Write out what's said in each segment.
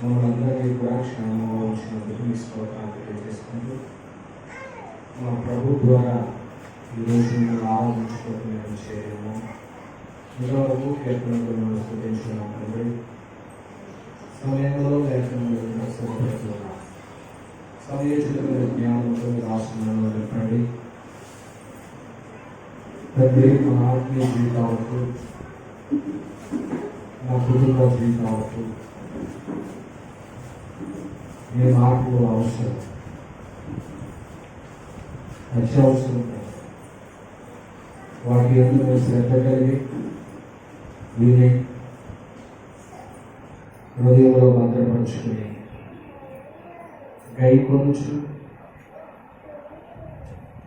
మమ్మల్ని అందరినీ కూడా క్షేమంగా ఉంచినందుకు మీ స్తోత్రాలు తెలియజేసుకుంటూ మా ప్రభు ద్వారా ఈరోజు మిమ్మల్ని ఆరాధించుకోవడం మేము చేయము. ఇంతవరకు కీర్తనలు స్థుతించుకున్నాం తండ్రి. సమయంలో లేఖనంలో స్థిరపడుతున్నాం. సమయోచితమైన జ్ఞానంతో రాష్ట్రంలో నింపండి తండ్రి. మా ఆత్మీయ జీవితాలకు, మా కుటుంబ జీవితాలకు మీ మార్పులు అవసరం, అత్యవసరం. వాటి ఎందుకు శ్రద్ధ కలిగి వీరి హృదయంలో భద్రపరుచుకుని గై కొంచెం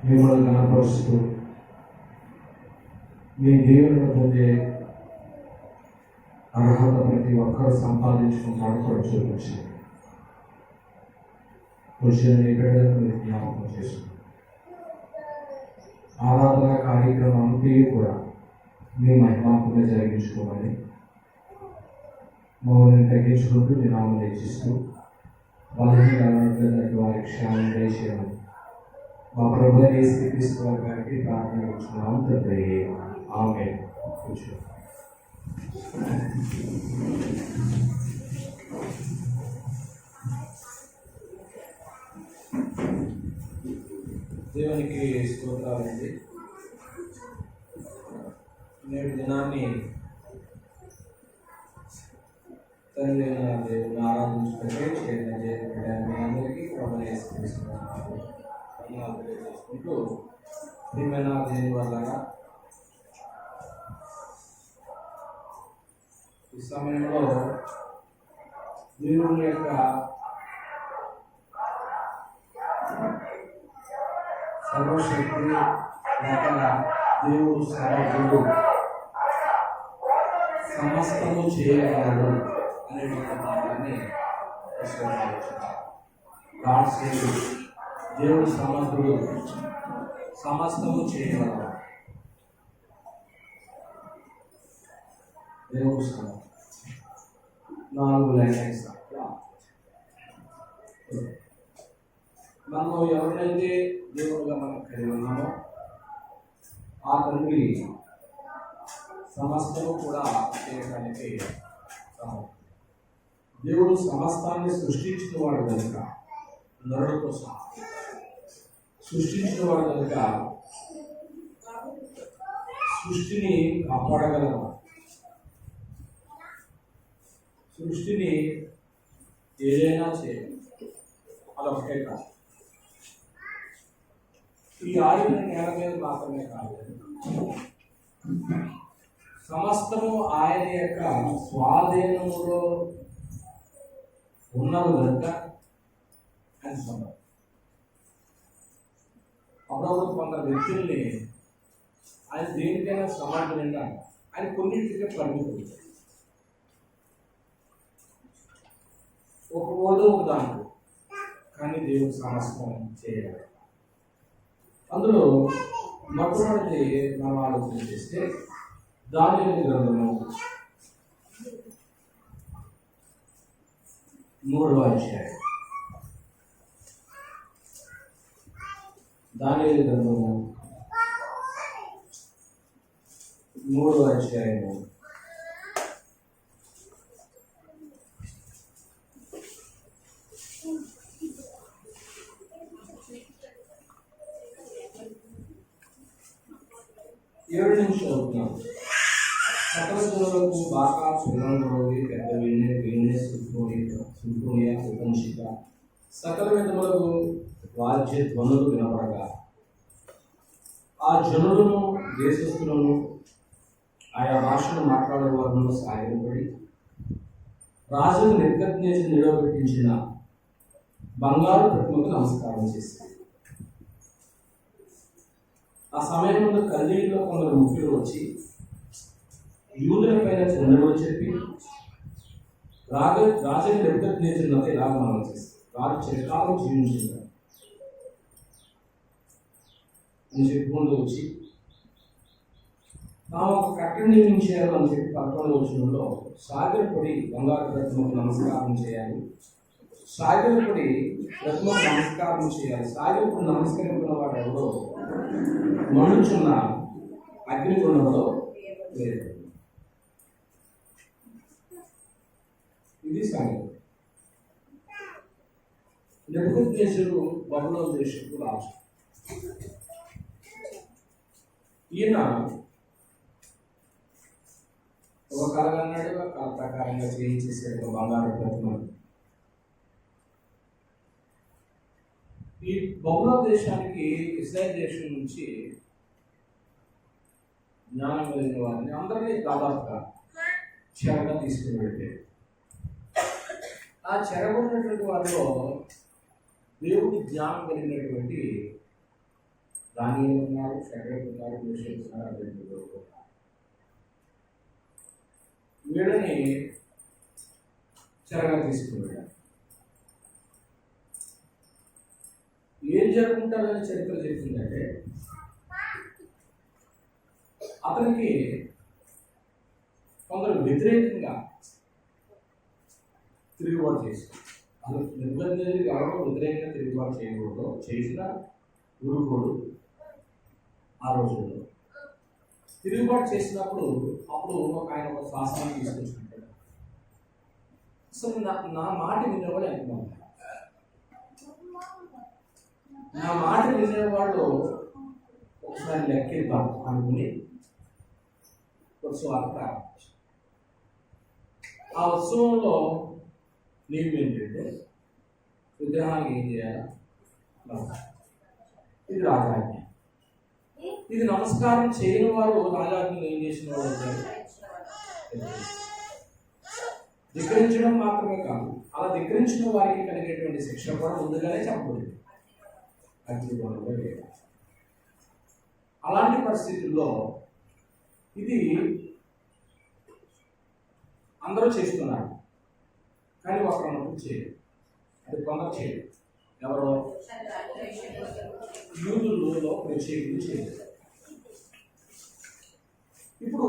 మిమ్మల్ని కనపరుస్తూ మీ దేవుని పొందే అర్హత ప్రతి ఒక్కరు సంపాదించుకుంటాడు కూడా చూపించి వచ్చిన బిడ్డలను మీరు జ్ఞాపకం చేసుకుంటారు. ఆరాధన కార్యక్రమం అంతే కూడా మీ మహిమాత్మగా జరిగించుకోవాలి. మమ్మల్ని తగ్గించుకుంటూ మీ నామం హెచ్చిస్తూ బలహీనటువంటి వారి క్షేమం దయచేయమని మా ప్రభువైన యేసుక్రీస్తు వారి గారికి ప్రార్థన చేస్తున్నాము తండ్రి. ఆమేన్. దేవునికి స్తోత్రాలండి. నేటి దినాన్ని తండ్రి దేవుని ఆరాధించుకుంటే మీ అందరికీ ప్రభువైన యేసుక్రీస్తు తెలియజేసుకుంటూ ప్రియమైన దేవుని వల్ల ఈ సమయంలో దేవుని యొక్క సర్వశక్తి లేక దేవుడు సర్వజ్ఞుడు, సమస్తము చేయగలడు అనేటువంటి మాటని దేవుడు సమర్థుడు, సమస్తము చేయగలడు. దేవుడు సమర్థుడు. 4 లైన్స్ మనం ఎవరినైతే దేవుడుగా మనం కలిగి ఉన్నామో ఆ తండ్రి సమస్తము కూడా చేయడానికి దేవుడు సమస్తాన్ని సృష్టించిన వాడు కనుక, నరుడితో సహా సృష్టించిన వాడు కనుక సృష్టిని కాపాడగలరు. సృష్టిని ఏదైనా చేయాలి, అదొకటే కాదు. ఈ ఆయుధ నేల మీద మాత్రమే కాదు, సమస్తము ఆయన యొక్క స్వాధీనములో ఉన్నది కనుక ఆయన సమర్థం. అప్పుడు కొంత వ్యక్తుల్ని ఆయన దేనికైనా సమర్థనంగా ఆయన కొన్నింటికే పరిమితం. ఒక ఓదో ఒక దాంట్లో కానీ దేవుడు సమస్తం చేయాలి. అందులో మొట్టమొదటి మనం ఆలోచన చేస్తే దానియేలు గ్రంథము 3వ అధ్యాయం. దానియేలు గ్రంథము 3వ అధ్యాయము 7 నిమిషాలు అవుతున్నాం. సకల జనులకు బాగా పిల్లలకి పెద్ద వీణ్ణి సింఫోనియా ఉపనిషిక సకల విధములకు వాద్య ధ్వనులు వినపడగా ఆ జనులను దేశస్థులను ఆయా భాషను మాట్లాడే వారిలో సాయపడి రాజును నెక్కజ్ఞేసి నిలబెట్టించిన బంగారు ప్రతిమకు నమస్కారం చేశారు. ఆ సమయంలో కల్దీయుల్లో కొందరు ముఖ్యులు వచ్చి యూదుల పైన చెందడో చెప్పి రాజుని నెక్కజ్ఞేసినది ఇలా మనం చేస్తారు. రాజు చిరకాలం జీవించారు అని చెప్పుకుంటూ వచ్చి తాము ఒక కట్టడి నిర్మించారు అని చెప్పి 11వ వచనంలో సాగిలపడి బంగారు ప్రతిమకు నమస్కారం చేయాలి. సాగిలపడి ప్రతిమకు నమస్కారం చేయాలి. సాగిలపడి నమస్కరించిన వాడు ఎవరో మండుచున్న అగ్నిగుండంలో లేదు. ఇది సంగతి. నెబుకద్నెజరు బబులోను దేశపు రాజు. ఈయన ఒక కళ అన్నాడు, ఆ కళ ప్రకారంగా చేయించేసాడు ఒక బంగారు ప్రతిమ. ఈ బబులోను దేశానికి ఇశ్రాయేల్ దేశం నుంచి జ్ఞానం కలిగిన వారిని అందరినీ దాదాపుగా చెరగా తీసుకుని వెళ్ళాడు. ఆ చెరగొన్నటువంటి వారిలో దేవుడి జ్ఞానం కలిగినటువంటి దానియేలు ఉన్నారు, షడ్రకు ఉన్నారు, మేషాకు ఉన్నారు, అబేద్నెగో ఉన్నారు. వీళ్ళని చెరగా తీసుకుని వెళ్ళారు. ఏం జరుగుతుంటారని చరిత్ర చెప్తుందంటే, అతనికి కొందరు వ్యతిరేకంగా తిరుగుబాటు చేశారు. అసలు నెబుకద్నెజరుకి ఎవరో వ్యతిరేకంగా తిరుగుబాటు చేయకూడదు, చేసిన ఊరుకోడు. ఆ రోజుల్లో తిరుగుబాటు చేసినప్పుడు అప్పుడు ఆయన ఒక శాసనం తీసుకొచ్చుకుంటాడు. అసలు నా మాట వినేవాడు ఎంతమంది? నా మాట వినేవాళ్ళు ఒకసారి లెక్కిద్దాం అనుకుని ఉత్సవాలు ప్రారంభించారు. ఆ ఉత్సవంలో నియమం ఏంటంటే విగ్రహానికి ఏం చేయాలి? ఇది రాజాజ్ఞ. ఇది నమస్కారం చేయని వారు రాజాజ్ఞలు ఏం చేసిన వాళ్ళు ధిక్కరించడం మాత్రమే కాదు, అలా ధిక్కరించిన వారికి కలిగేటువంటి శిక్ష కూడా ముందుగానే చెప్పబడింది. అగ్నిగుండంలో లేదు. అలాంటి పరిస్థితుల్లో ఇది అందరూ చేస్తున్నారు, కానీ ఒకరు మటుకు చేయరు. అది కొందరు చేయరు. ఎవరో యూదులలో ప్రత్యేకించి చేయరు. ఇప్పుడు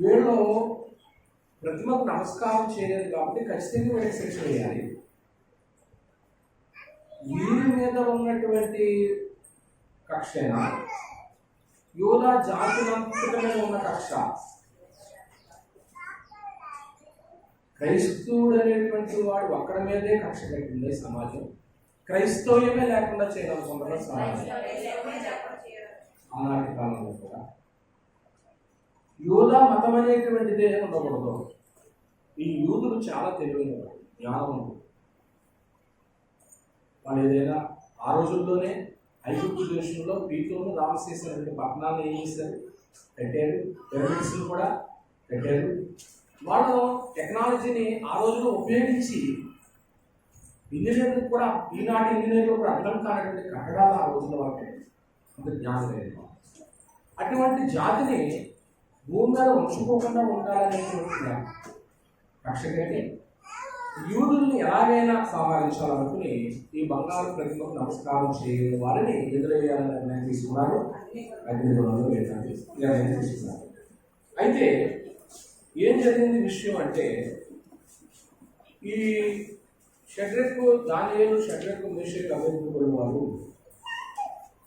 వీళ్ళు ప్రతిమకు నమస్కారం చేయలేదు కాబట్టి ఖచ్చితంగా వీళ్ళకి శిక్ష వేయాలి. వీరి మీద ఉన్నటువంటి కక్షైనా యూదా జాతులంతట మీద ఉన్న కక్ష, క్రైస్తవుడు అనేటువంటి వాడు ఒక్కడి మీదే కక్ష పెట్టింది సమాజం. క్రైస్తవ్యమే లేకుండా చేయాలనుకుంటున్న సమాజం. ఆనాటి కాలంలో కూడా యూదా మతం అనేటువంటిదే ఉండకూడదు. ఈ యూదులు చాలా తెలివైన వాడు, జ్ఞానవంతుడు. వాళ్ళు ఏదైనా ఆ రోజుల్లోనే ఐగుప్తు దేశంలో పీతోను రామసేస్ అనే పట్టణాన్ని ఏం చేశారు? కట్టారు. పిరమిడ్స్లు కూడా కట్టారు. వాళ్ళు టెక్నాలజీని ఆ రోజుల్లో ఉపయోగించి ఇంజనీర్లు కూడా, ఈనాటి ఇంజనీర్లు కూడా అర్థం కానటువంటి కట్టడాలు ఆ రోజుల్లో వాళ్ళకి అంత జ్ఞానం లేదు. అటువంటి జాతిని భూమి మీద ఉంచుకోకుండా ఉండాలనేటువంటి కక్షకైతే యూదుల్ని ఎలాగైనా సంహరించాలనుకుని ఈ బంగారు ప్రతిమకు నమస్కారం చేయని వారిని ఎదురయ్యాలని నిర్ణయం తీసుకున్నారు. అగ్నిగుండంలో వెళ్ళాలని నిర్ణయం తీసుకున్నారు. అయితే ఏం జరిగింది విషయం అంటే, ఈ షడ్రకు దానియేలు, షడ్రకు మేషాకు అబేద్నెగో వారు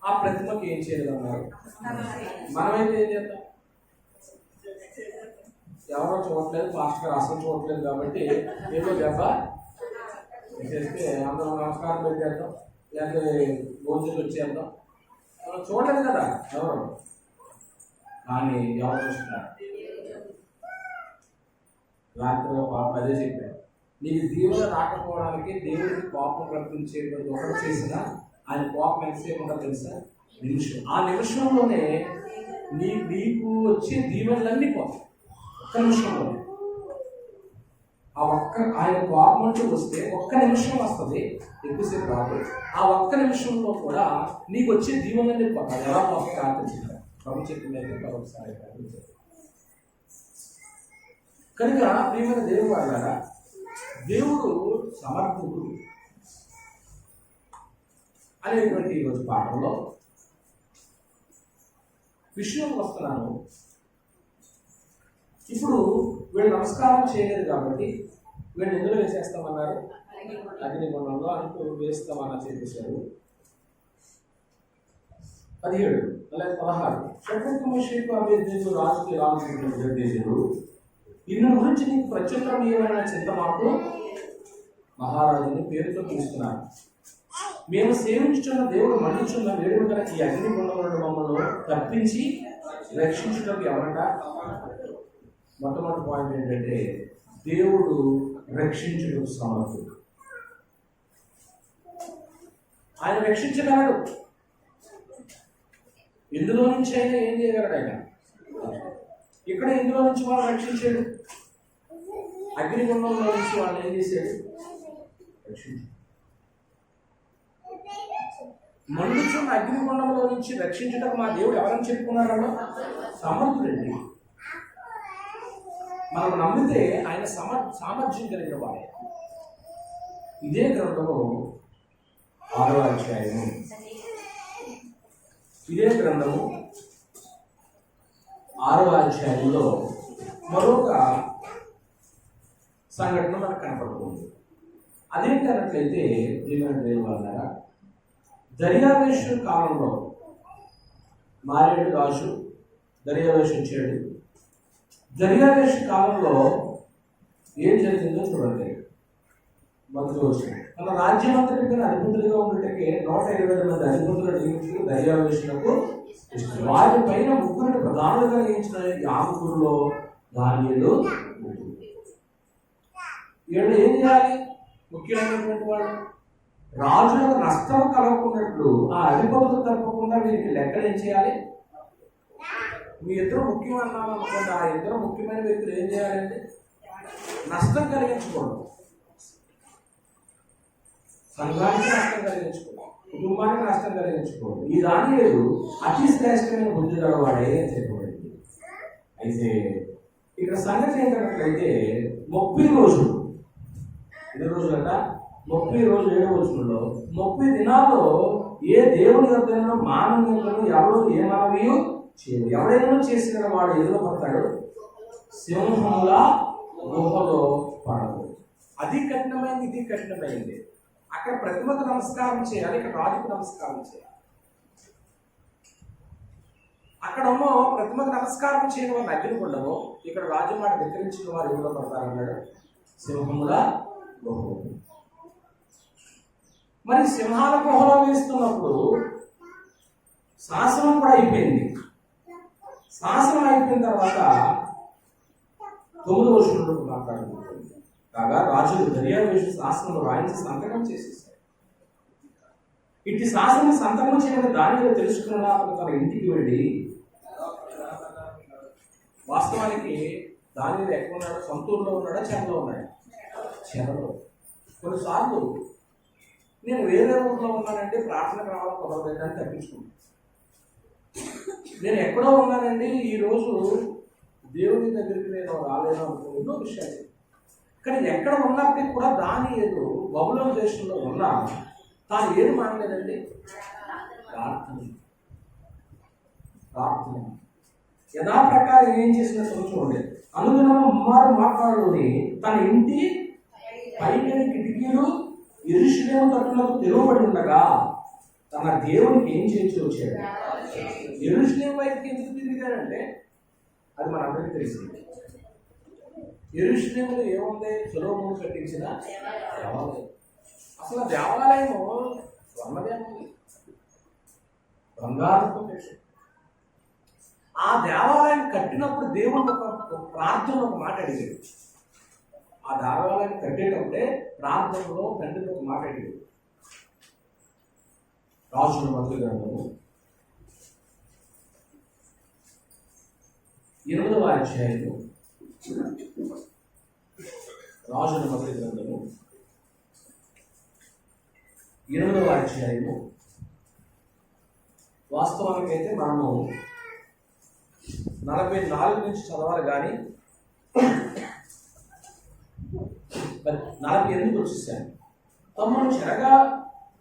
ఆ ప్రతిమకి ఏం చేయలేదన్నారు. మనమైతే ఏం చేద్దాం? ఎవరో చూడట్లేదు, పాస్టర్ అసలు చూడట్లేదు కాబట్టి ఏదో దెబ్బ చేస్తే అందరూ నమస్కారం పెట్టేద్దాం, లేకపోతే భోజనం వచ్చేద్దాం. మనం చూడలేదు కదా ఎవరు. కానీ ఎవరు చూస్తున్నారు? రాత్రి పాపం అదే చెప్పారు, నీకు దీవులు రాకపోవడానికి దేవుడికి కోపం రప్పించేటువంటి ఒకటి చేసినా ఆయన కోపం ఎంతసేపు ఉంటుందో తెలుసా? నిమిషం. ఆ నిమిషంలోనే నీకు వచ్చే దీవెనలన్నీ పోతాయి. ఒక్క నిమిషంలోనే. ఆ ఒక్క ఆయన కోపం అంటూ వస్తే ఒక్క నిమిషం వస్తుంది, ఎక్కువసేపు రాదు. ఆ ఒక్క నిమిషంలో కూడా నీకు వచ్చే దీవెనలన్నీ పోతాయి. ఎలా పోతాయి? ప్రార్థించారు. ప్రభు చెప్పినది ఒకసారి ప్రార్థించారు. కనుక ప్రియమైన దేవుడు వాళ్ళారా, దేవుడు సమర్థుడు అనేటువంటి ఈరోజు పాఠంలో విషయం వస్తున్నాను. ఇప్పుడు వీళ్ళు నమస్కారం చేయలేదు కాబట్టి వీళ్ళు ఎందులో వేసేస్తామన్నారు? అగ్నిగుండంలో అంటూ వేస్తామని చెప్పేశారు. 17 అలాగే 16 షడ్రక్ మెషకు అభ్యర్థులు రాజుకి రాజుకి నిర్దేశించారు. ఇన్ని గురించి నీకు ప్రత్యుత్తరం ఏమైనా చింత మాకు మహారాజుని పేరుతో పిలుస్తున్నారు. మేము సేవించుచున్న దేవుడు మండుచున్న వేడుక గల ఈ అగ్నిగుండంలో మమ్మల్ని తప్పించి రక్షించడానికి ఎవరంట? మొట్టమొదటి పాయింట్ ఏంటంటే దేవుడు రక్షించుటకు సమర్థుడు. ఆయన రక్షించగలడు. ఇందులో నుంచి అయినా ఏం చేయగలడు ఆయన? ఇక్కడ ఇందులో నుంచి వాళ్ళు రక్షించాడు. అగ్నిగుండంలో నుంచి వాళ్ళు ఏం చేశాడు? రక్షించాడు. మండుచున్న అగ్నిగుండంలో నుంచి రక్షించటకు మా దేవుడు ఎవరని చెప్పుకున్నారో సమర్థుడండి. మనం నమ్మితే ఆయన సామర్థ్యం కలిగిన వాడే. ఇదే గ్రంథము 6వ అధ్యాయము, ఇదే గ్రంథము 6వ అధ్యాయంలో మరొక సంఘటన మనకు కనపడుతుంది. అదేంటి అన్నట్లయితే వాళ్ళ దర్యావేషు కాలంలో మారేడు రాజు దర్యావేషు వచ్చాడు. దర్యావేషు కాలంలో ఏం జరిగిందో చూడండి. మొదటి రోజు తన రాజ్యం అంతటికి అధిపతులుగా ఉండటకే 120 మంది అధిపతులు నియమించి దర్యావేషులకు వారి పైన 3 ప్రధానులుగా నియమించిన యాజకుల్లో దానియేలు. వీళ్ళు ఏం చేయాలి? ముఖ్యమైనటువంటి వాళ్ళు రాజులకు నష్టం కలగకున్నట్లు ఆ అధిపతులు తప్పకుండా వీరికి లెక్కలు ఏం చేయాలి? మీ ఇద్దరు ముఖ్యమన్నాను అనుకోండి, ఆ ఇద్దరు ముఖ్యమైన వ్యక్తులు ఏం చేయాలంటే నష్టం కలిగించకూడదు. సంఘానికి నష్టం కలిగించకూడదు, కుటుంబానికి నష్టం కలిగించకూడదు. ఈ దానియేలు అతి శ్రేష్టమైన బుద్ధి గలవాడే అని చెప్పబడింది. అయితే ఇక్కడ సంగతి ఏంటంటే 30 రోజులు, ఎన్ని రోజులంట? 30 రోజులు 7వ వచనంలో 30 దినాల్లో ఏ దేవుని యొద్దనో మానవులను ఎవరు ఏ మానవీయు చేయడు. ఎవడైనా చేసిన వాడు ఎదురు పడతాడు, సింహముల గుహలో పడదు. అది కఠినమైంది, ఇది కఠినమైంది. అక్కడ ప్రతిమకు నమస్కారం చేయాలి, ఇక్కడ రాజుకు నమస్కారం చేయాలి. అక్కడేమో ప్రతిమకు నమస్కారం చేయని వారిని అగ్నిగుండము, ఇక్కడ రాజు మాట ధిక్కరించిన వారు ఎవరో పడతారన్నాడు, సింహముల గుహలో. మరి సింహాల గుహలో వేస్తున్నప్పుడు శాసనం కూడా అయిపోయింది. శాసనం అయిపోయిన తర్వాత 9వ వచనంలో మాట్లాడుకుంటుంది. కాగా రాజులు దర్యావేషు శాసనం రాయించి సంతకం చేసేసారు. ఇట్టి శాసనం సంతకం చేయడం దానిలో తెలుసుకున్న అతను తన ఇంటికి వెళ్ళి, వాస్తవానికి దానిలో ఎక్కడ ఉన్నాడు? సొంతూరులో ఉన్నాడా, చెరలో ఉన్నాడు? చెరలో. కొన్నిసార్లు నేను వేరే ఊళ్ళో ఉన్నానండి, ప్రార్థనకు రావడం కుదరదని తప్పించుకున్నాను. నేను ఎక్కడో ఉన్నానండి, ఈరోజు దేవుని దగ్గరికి నేను రాలేను అనుకో, ఎన్నో విషయాలు. కానీ ఎక్కడ ఉన్నప్పటికీ కూడా దానియేలు బబులోను దేశంలో ఉన్నా తాను ఏది మానలేదండి? ప్రార్థన. యథాప్రకారం ఏం చేసిన చూడండి. అనుదినము ముమ్మారు మాట్లాడుని తన ఇంటి పైన కిటికీలు యెరూషలేము తట్టులకు తెరవబడి ఉండగా తన దేవునికి ఏం చేసి వచ్చాడు? యెరూషలేము వైపుకి ఎందుకు తిరిగాడంటే అది మనందరికీ తెలిసింది. యెరూషలేములో ఏముంది? సొలొమోను కట్టించిన దేవాలయం. అసలు దేవాలయము స్వర్ణదేవాలయం, బంగారంతో కట్టాడు. ఆ దేవాలయం కట్టినప్పుడు దేవుడు ఒక ప్రార్థన ఒక మాట అడిగాడు. ఆ దేవాలయం కట్టేటప్పుడే ప్రార్థనలో తండ్రితో ఒక మాట అడిగాడు. రాజుల మొదటి గ్రంథము 8వ అధ్యాయము, రాజుల మొదటి గ్రంథము 8వ అధ్యాయము. వాస్తవానికి అయితే మనము 44 నుంచి చదవాలి, కానీ 48కి వచ్చేసాను. తమను చెరగా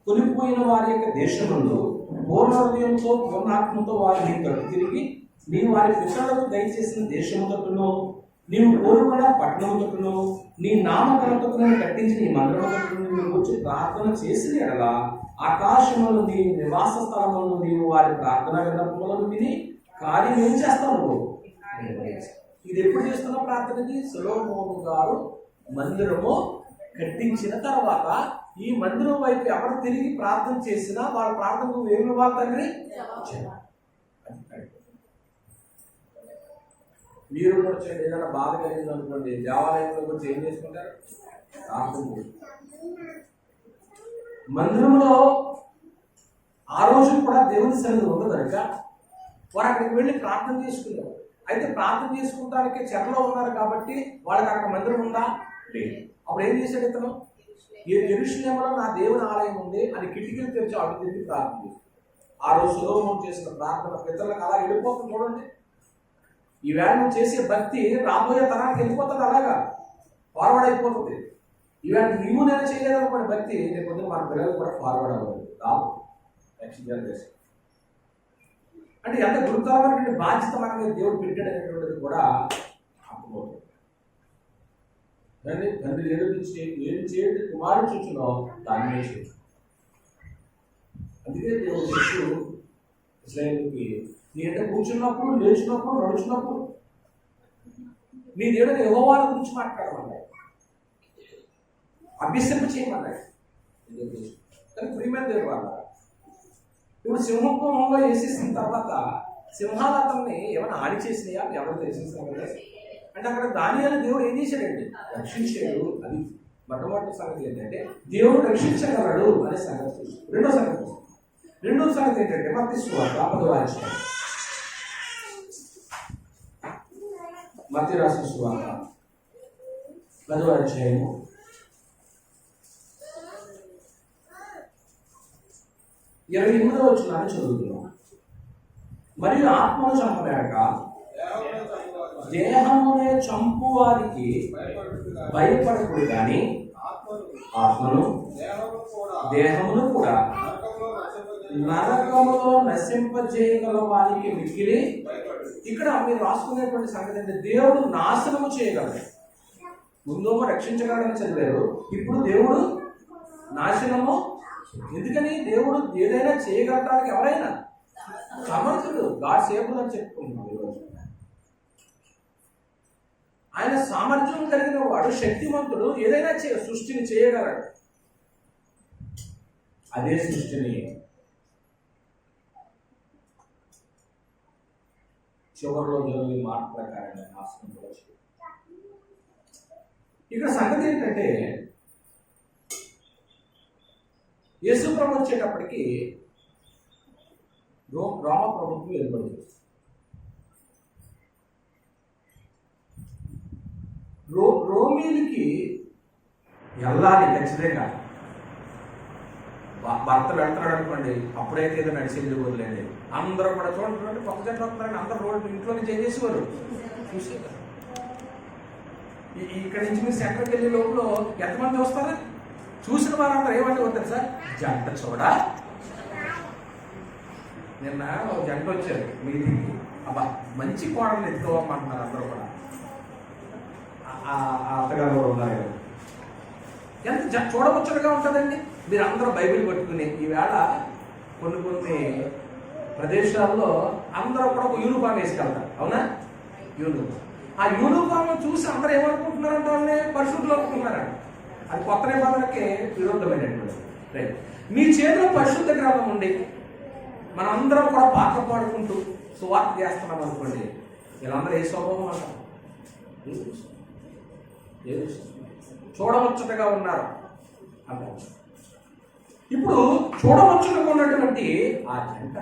కొనిపోయిన వారి యొక్క దేశములో పూర్ణ హృదయంతో పూర్ణాత్మతో వారిని తిరిగి నీ వారి పితరులకు దయచేసిన దేశము తట్టును నీవు కోరుకున్న పట్టణం తొట్టును నీ నామకరణతను కట్టించిన ఈ మందిరం తొట్టును నీవు వచ్చి ప్రార్థన చేసిన ఎడల ఆకాశములు నీ నివాస స్థలములను నీవు వారి ప్రార్థన విన్నపములను విని కార్యం ఏం చేస్తావు నువ్వు? ఇది ఎప్పుడు చేస్తున్న ప్రార్థనకి? సొలొమోను గారు మందిరము కట్టించిన తర్వాత ఈ మందిరం వైపు ఎవరు తిరిగి ప్రార్థన చేసినా వాళ్ళ ప్రార్థనకు ఏమి ఇవ్వాలి తండ్రి? మీరు కూడా చూడండి, ఏదైనా బాధ కలిగింది అనుకోండి, దేవాలయంలో వచ్చి ఏం చేసుకుంటారు? ప్రార్థన. మందిరంలో ఆ రోజు కూడా దేవుని సన్నిధి ఉండదు కనుక వారు అక్కడికి వెళ్ళి ప్రార్థన చేసుకున్నారు. అయితే ప్రార్థన చేసుకుంటానికి చెరలో ఉన్నారు కాబట్టి వాళ్ళకి అక్కడ మందిరం ఉందా? లేదు. అప్పుడు ఏం చేశాడు ఇతను? యెరూషలేములో నా దేవుని ఆలయం ఉంది అని కిటికీలు తెరిచి అటు తిరిగి ప్రార్థన చేశాడు. ఆ రోజు సొలొమోను చేసిన ప్రార్థన పితరులకు అలా వెళ్ళిపోతుంది. చూడండి, ఈవేళ నువ్వు చేసే భక్తి రాబోయే తరానికి వెళ్ళిపోతుంది, అలాగా ఫార్వర్డ్ అయిపోతుంది. ఈవేళ నీవు నేను చేయలేదనుకోండి భక్తి, రేపు పొద్దున మన పిల్లలు కూడా ఫార్వర్డ్ అవ్వదు. రాదు నెక్స్ట్ జనరేషన్. అంటే ఎంత గురుతరమైనటువంటి బాధ్యత మన మీద దేవుడు పెట్టాడు అనేటువంటిది కూడా అర్థమవుతుంది. తండ్రి ఏడు చేయడం కుమారుడు చూచునో దాన్ని చేయాలి. అందుకే దేవుడు చెప్తూ ఇశ్రాయేలుకి, నీ అంటే కూర్చున్నప్పుడు, లేచినప్పుడు, నడుచున్నప్పుడు నీ దేవుడిని యెహోవాను గురించి మాట్లాడమన్నాడు, అభ్యసింప చేయమన్నాడు. కానీ ప్రియమైన దేవుడు వాళ్ళ ఇప్పుడు సింహంలో వేసేసిన తర్వాత సింహాలు అతన్ని ఏమైనా హాని చేసినాయా? ఎవరు తెలిసిన అంటే అక్కడ దానియేలు దేవుడు ఏం చేశాడండి? రక్షించాడు. అది మొట్టమొదటి సంగతి ఏంటంటే దేవుడు రక్షించగలడు అనే సంగతి. రెండో సంగతి ఏంటంటే మత్తయి సువార్త 10వ అధ్యాయం. మత్తయి రాసిన సువార్త 10వ అధ్యాయము 28వ వచనాన్ని చదువుతున్నాం. మరియు ఆత్మను చంపలేక దేహమునే చంపు వారికి భయపడకుడు కానీ ఆత్మను దేహమును కూడా నరకములో నశింపజేయగల వారికి మిక్కిలి. ఇక్కడ మీరు రాసుకునేటువంటి సంగతి అంటే దేవుడు నాశనము చేయగలడు. ముందేమో రక్షించగలడని చదివారు, ఇప్పుడు దేవుడు నాశనము. ఎందుకని? దేవుడు ఏదైనా చేయగలటానికి ఎవరైనా సమర్థుడు. గాడ్ సేబుల్ అని చెప్పుకుంటున్నాం ఈరోజు. ఆయన సామర్థ్యం కలిగిన వాడు, శక్తివంతుడు, ఏదైనా సృష్టిని చేయగలడు. అదే సృష్టిని చివరిలో జరిగే మాట ప్రకారంగా నాశనం కూడా. ఇక్కడ సంగతి ఏంటంటే యేసు ప్రభు వచ్చేటప్పటికి రోమ ప్రభుత్వం ఏర్పడింది. రోమీలకి వెళ్ళాలి ఖచ్చితంగా. భర్త వెళ్తున్నాడు అనుకోండి, అప్పుడైతే ఏదో నడిచేది వదిలేండి. అందరూ కూడా చూడండి, కొత్త జట్లు వస్తున్నారండి, అందరూ రోడ్డు ఇంట్లో నుంచి ఏం చేసేవారు చూసేవారు. ఇక్కడ నుంచి మీరు సెంటర్కి వెళ్ళే లోపల ఎంతమంది వస్తారా? చూసిన వారందరూ ఏమంటే వస్తారు సార్, జంట చూడ. నిన్న ఒక జంట వచ్చారు మీటింగ్కి. అబ్బా మంచి కోడలు ఎత్తుకోమంటున్నారు అందరూ కూడా. అత్తగారు కూడా ఉన్నారు కదా. ఎంత చూడముచ్చటగా ఉంటుందండి. మీరు అందరూ బైబిల్ పట్టుకుని ఈవేళ కొన్ని ప్రదేశాల్లో అందరూ కూడా ఒక యూనిఫామ్ వేసుకెళ్తారు, అవునా? యూనిఫామ్. ఆ యూనిఫామ్ చూసి అందరూ ఏమనుకుంటున్నారంటే వాళ్ళని పరిశుద్ధులు అనుకుంటున్నారంట. అది కొత్త నిబంధనకి విరుద్ధమైనటువంటి. రైట్. మీ చేతిలో పరిశుద్ధ గ్రంథం ఉండి మనందరం కూడా పాట పాడుకుంటూ సువార్త చేస్తున్నాం అనుకోండి, వీళ్ళందరూ ఏ స్వభావం అంటారు? చూడముచ్చటగా ఉన్నారు అంటారు. ఇప్పుడు చూడముచ్చటగా ఉన్నటువంటి ఆ జంట